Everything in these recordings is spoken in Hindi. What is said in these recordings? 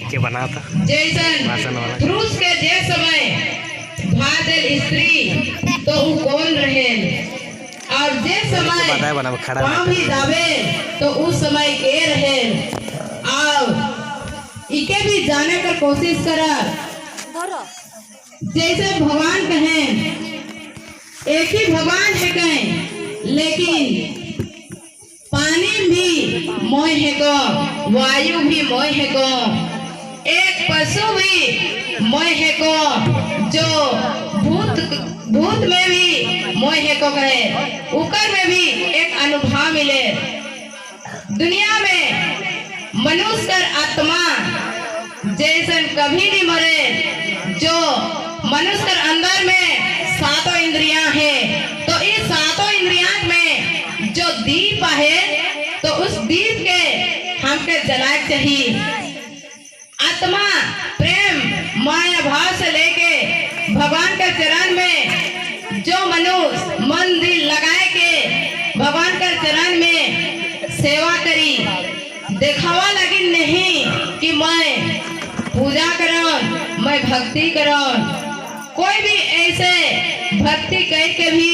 के बना था जैसन पुरुष के जे समय भादल स्त्री तो उ कौन रहे और जे समय पामी जावे तो उस समय के रहे और इके भी जाने का कोशिश करा। जैसे भगवान कहें एक ही भगवान है कहें, लेकिन पानी भी मोह है गो, वायु भी मोह है गो, एक पशु भी मोह है गो, जो भूत में भी मोह है को कहे, उकर में भी एक अनुभव मिले। दुनिया में मनुष्य कर आत्मा जैसन कभी नहीं मरे। जो मनुष्य कर अंदर में सातों इंद्रियां हैं, तो इस सातों इंद्रियां में जो दीप है तो उस दीप के हमके जलाए चाहिए। आत्मा प्रेम माया भाव से लेके भगवान के चरण में जो मनुष्य मन दिल लगाए के भगवान के चरण में सेवा करी, दिखावा लगी नहीं कि मैं पूजा करूं, मैं भक्ति करूं। कोई भी ऐसे भक्ति करके भी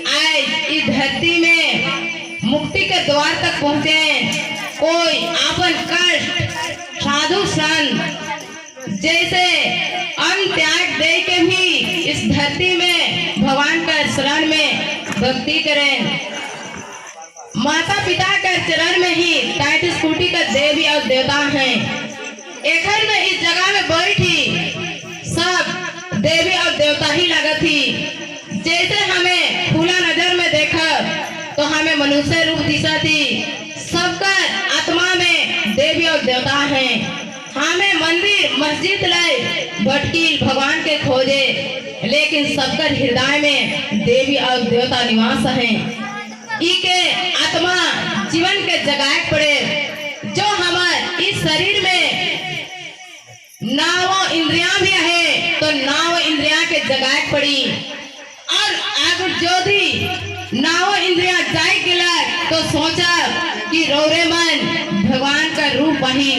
आज इस धरती में मुक्ति के द्वार तक पहुंचे। कोई आपन कष्ट साधु संत जैसे अन्न त्याग दे के भी इस धरती में भगवान का शरण में भक्ति करें। माता पिता के चरण में ही 33 कोटि का देवी और देवता हैं। एक में इस जगह में बैठी सब देवी और देवता ही लगा थी। जैसे हमें फूला नजर में देखा तो हमें मनुष्य रूप दिशा थी। सबका आत्मा में देवी और देवता हैं। हमें मंदिर मस्जिद लाए भटकी भगवान के खोजे, लेकिन सबका हृदय में देवी और देवता निवास हैं। इके आत्मा जीवन के जगाए पड़े। जो हमारे इस शरीर में नाव इंद्रियां भी है तो नाव इंद्रियां के जगाए पड़ी। और अगर जो भी नाव इंद्रियां जाए गिला तो सोचा कि रोरे मन भगवान का रूप वही।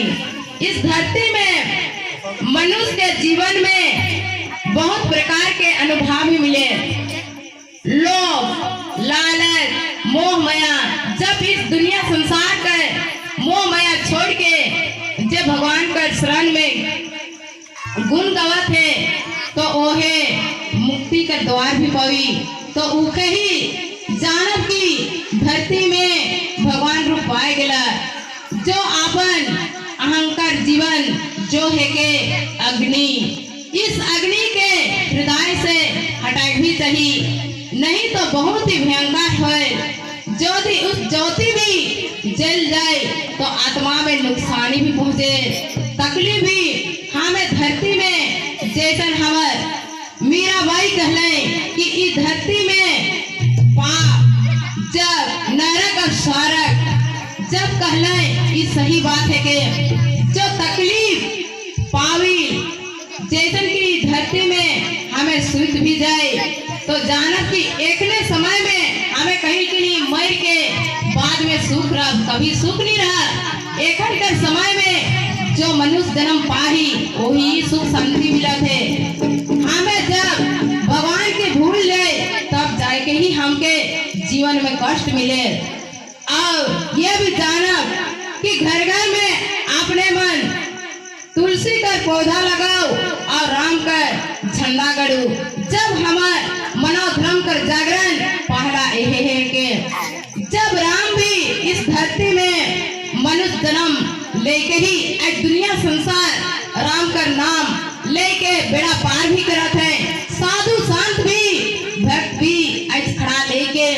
इस धरती में मनुष्य के जीवन में बहुत प्रकार के अनुभव भी मिले। लोभ लालच मोह माया, जब इस दुनिया संसार का मोह माया छोड़ के जब भगवान का शरण में गुण गावत है तो ओहे मुक्ति का द्वार भी पावी। तो उके ही जानब की धरती में भगवान रूप पाए गेला। जो आपन अहंकार जीवन जो है के अग्नि, इस अग्नि के हृदय से हटाए भी चाहिए, नहीं तो बहुत ही भयंकर है। ज्योति उस ज्योति भी जल जाए तो आत्मा में नुकसानी भी पहुँचे, तकलीफ भी हमें धरती में। जैसन हमार मीराबाई कहले कि इस धरती में पाप जब नरक और स्वर्ग जब कहले ये सही बात है कि जो तकलीफ पावी जैसन की धरती में हमें सुख भी जाए तो जानब की एकने समय में हमें कहीं कहीं मर के बाद में सुख रहा, कभी सुख नहीं रहा। एक समय में जो मनुष्य जन्म पाही वही सुख शांति मिला थे। हमें जब भगवान के भूल जाए तब जाके ही हमके जीवन में कष्ट मिले। और ये भी जानब कि घर घर में अपने मन तुलसी का पौधा लगाओ और राम का झंडा गड़ो। जब हमारे मनोधर्म कर जागरण पहला यही है कि जब राम भी इस धरती में मनुष्य जन्म लेके ही आज दुनिया संसार राम का नाम लेके बेड़ा पार भी करत है। साधु संत भी भक्त भी आज खड़ा लेके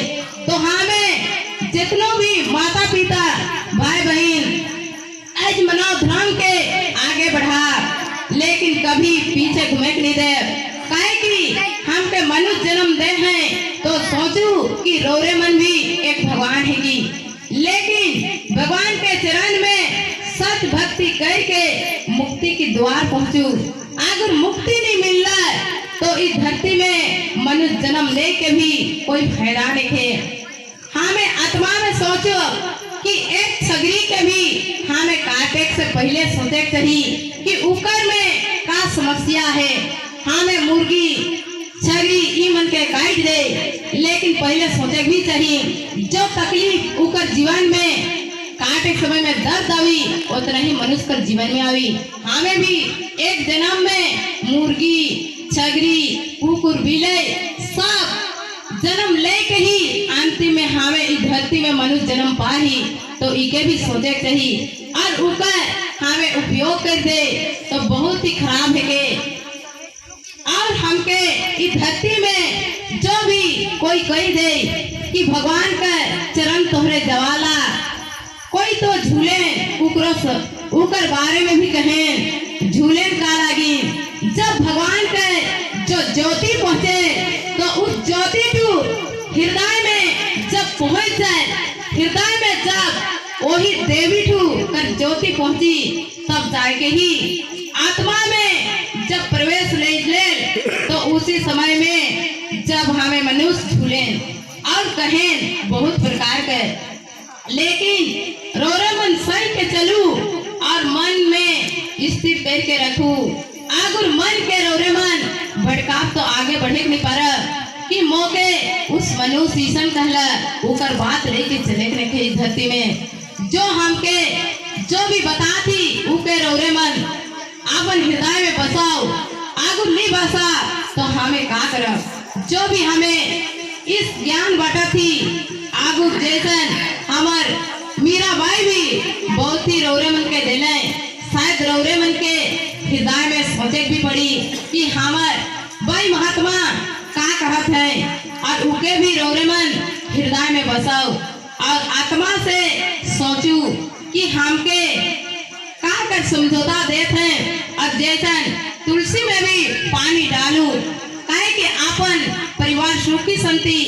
तो हमें जितनों भी माता पिता भाई बहन आज मनोधर्म के आगे बढ़ा, लेकिन कभी पीछे घुमे नहीं दे। काहे कि हमके मनुष्य जन्म दे हैं तो सोचू कि रोरे मन भी एक भगवान है की, लेकिन भगवान के चरण में सच भक्ति करके मुक्ति की द्वार पहुंचू। अगर मुक्ति नहीं मिल रहा तो इस धरती में मनुष्य जन्म लेके भी कोई फायदा नहीं है। हमें आत्मा में सोचो कि एक छगरी के भी हमें काटे से पहले सोचे चाहिए कि उकर में का समस्या है। हमें मुर्गी छगरी ई मन के काट दे, लेकिन पहले सोचे भी चाहिए जो तकलीफ उकर जीवन में काटे समय में दर्द आवी उतना ही मनुष्य कर जीवन में आवी। हमें भी एक जन्म में मुर्गी छगरी कुकुर बिले सब जन्म लेके ही अंतिम में हमें इस धरती में मनुष्य जन्म पाही, तो इके भी सोचे चाहिए और उकर हमें उपयोग कर दे तो बहुत ही खराब है के। और हमके इस धरती में जो भी कोई कह दे कि भगवान का चरण तोहरे जवाला, कोई तो झूले उकर बारे में भी कहें झूले का लगी। जब भगवान के जो ज्योति पहुँचे तो उस ज्योति को हृदय में जब पहुँच जाए, हृदय में जब वही देवी ठू कर ज्योति पहुँची तब जाके ही आत्मा में जब प्रवेश ले तो उसी समय में जब हमें मनुष्य झूले और कहें बहुत प्रकार के, लेकिन रोरे मन सही के चलू और मन में स्थिर करके रखू। अगर मन के रोरे मन भड़का तो आगे बढ़े नहीं पारा कि मौके उस मनुष्य ईसन कहला उकर बात लेके चले रखे धरती में जो हमके जो भी बता थी उके रोरे मन अपन हृदय में बसाओ। अगर नहीं बसा तो हमें का करब। जो भी हमें इस ज्ञान बांटा थी आगू जैसन हमार मीराबाई भी बहुत ही रौरे मन के दिले, शायद रौरे मन के हृदय में सोचे भी पड़ी कि हमार भाई महात्मा का कहत है और उके भी रौरे मन हृदय में बसाओ और आत्मा से सोचू कि हमके का कर समझौता देते हैं। और जैसन तुलसी में भी पानी डालू काहे कि अपन परिवार सुखी शांति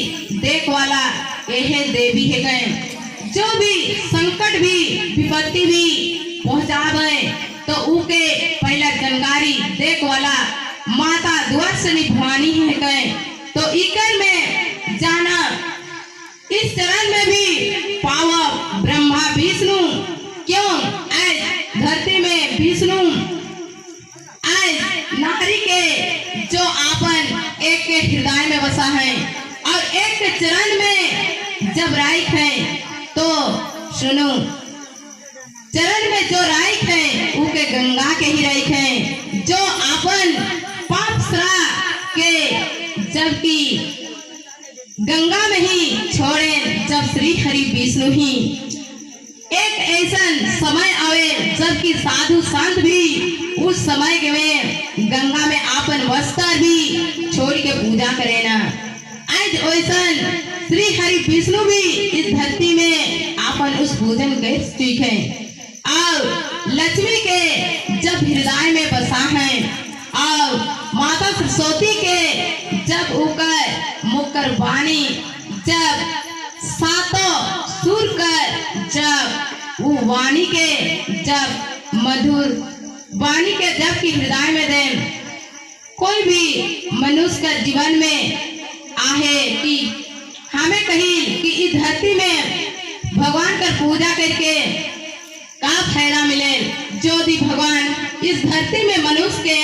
देख वाला यह देवी है गए। जो भी संकट भी विपत्ति भी पहुंचावे तो उके पहला जानकारी देख वाला माता द्वारसनी भवानी है गए। तो इकर में जाना इस चरण में भी पावा ब्रह्मा विष्णु क्यों आज धरती में विष्णु आज नारी के जो आपन एक के हृदय में बसा है और एक के चरण में जब राइक है तो सुनो चरण में जो राइक है उके गंगा के ही राइक है जो आपन पाप श्रा के जबकि गंगा में ही छोड़े जब श्री हरि विष्णु ही एक ऐसा समय आवे जबकि साधु संत भी उस समय के में गंगा में आपन वस्त्र भी छोड़ के पूजा करे ना। आज ऐसा श्री हरि विष्णु भी इस धरती में आपन उस पूजन के ठीक है और लक्ष्मी के जब हृदय में बसा है और माता सरस्वती के जब उकर मुकर वाणी जब सातों सुर कर जब वो वाणी के जब मधुर वाणी के जब की हृदय में दे कोई भी मनुष्य का जीवन में आहे कि हमें कहीं कि इस धरती में भगवान का पूजा करके का फायदा मिले। जो भी भगवान इस धरती में मनुष्य के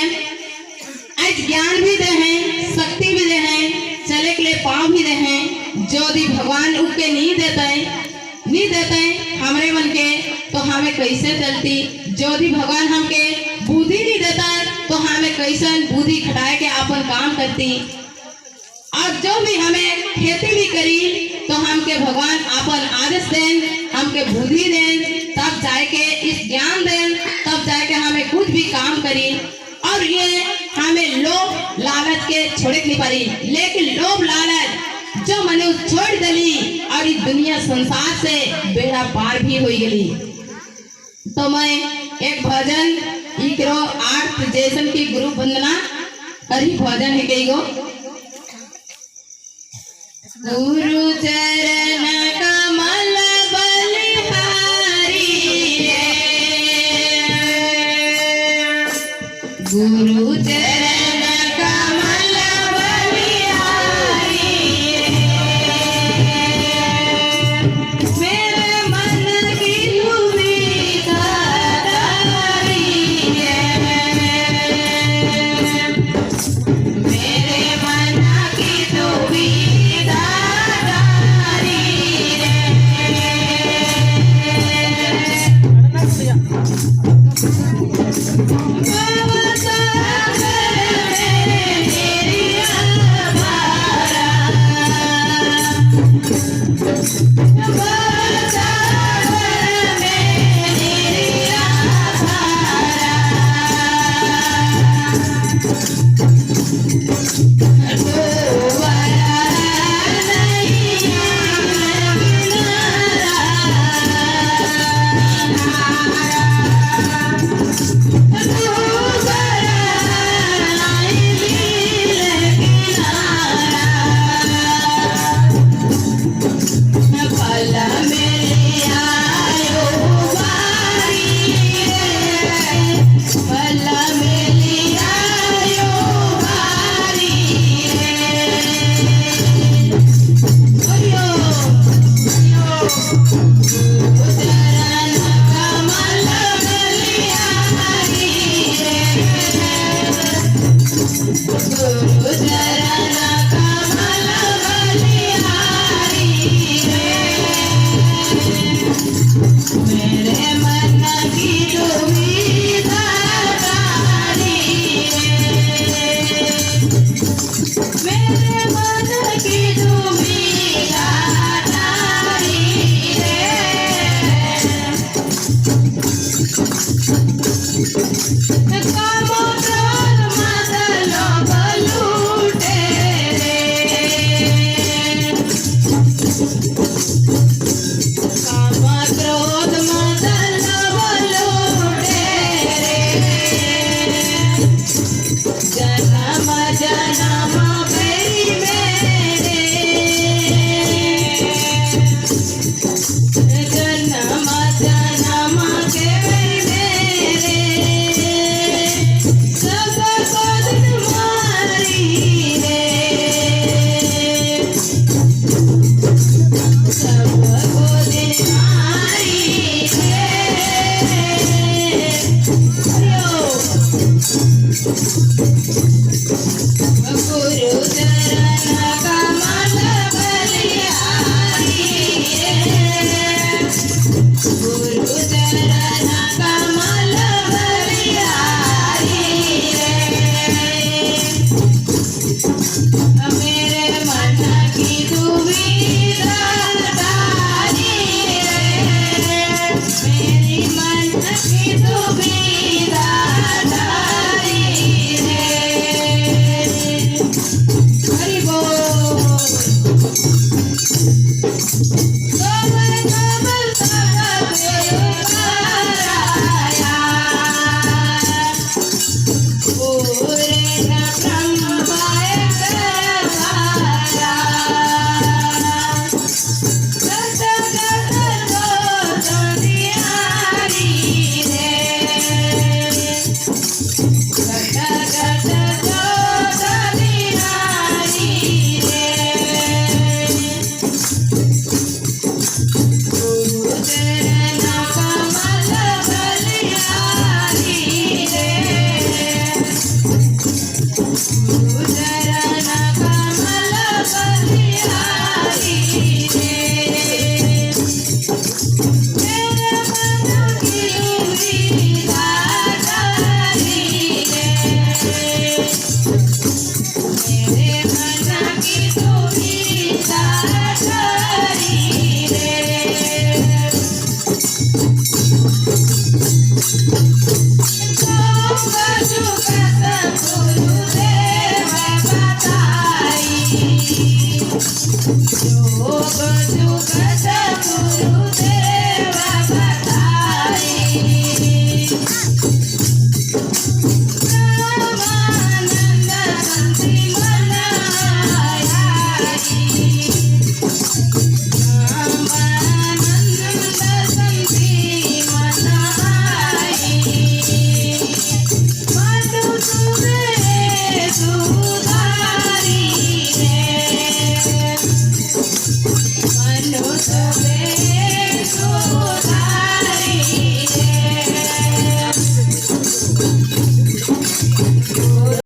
आज ज्ञान भी दे हैं, शक्ति भी दे हैं, चले के लिए पाँव भी दे हैं। जो भी भगवान उसके नहीं देते हमारे मन के तो हमें कैसे चलती। जो भी भगवान हमके बुद्धि नहीं देता तो हमें कैसे बुद्धि खटाए के अपन काम करती। और जो भी हमें खेती भी करी तो हमके भगवान अपन आदेश दें, हमके बुद्धि दें, तब जाके इस ज्ञान दें, तब जाके हमें कुछ भी काम करी। और ये हमें लोभ लालच के छोड़े नहीं पारी, लेकिन लोभ लालच जो मनुष्य छोड़ दली और इस दुनिया संसार से बेड़ा पार भी हो गई। तो मैं एक भजन इकरो आठ जैसन की गुरु वंदना करी भजन है कई गो। गुरु चरण कमल बलिहारी गुरु चरण कमल बलिहारी मेरे मन Come on,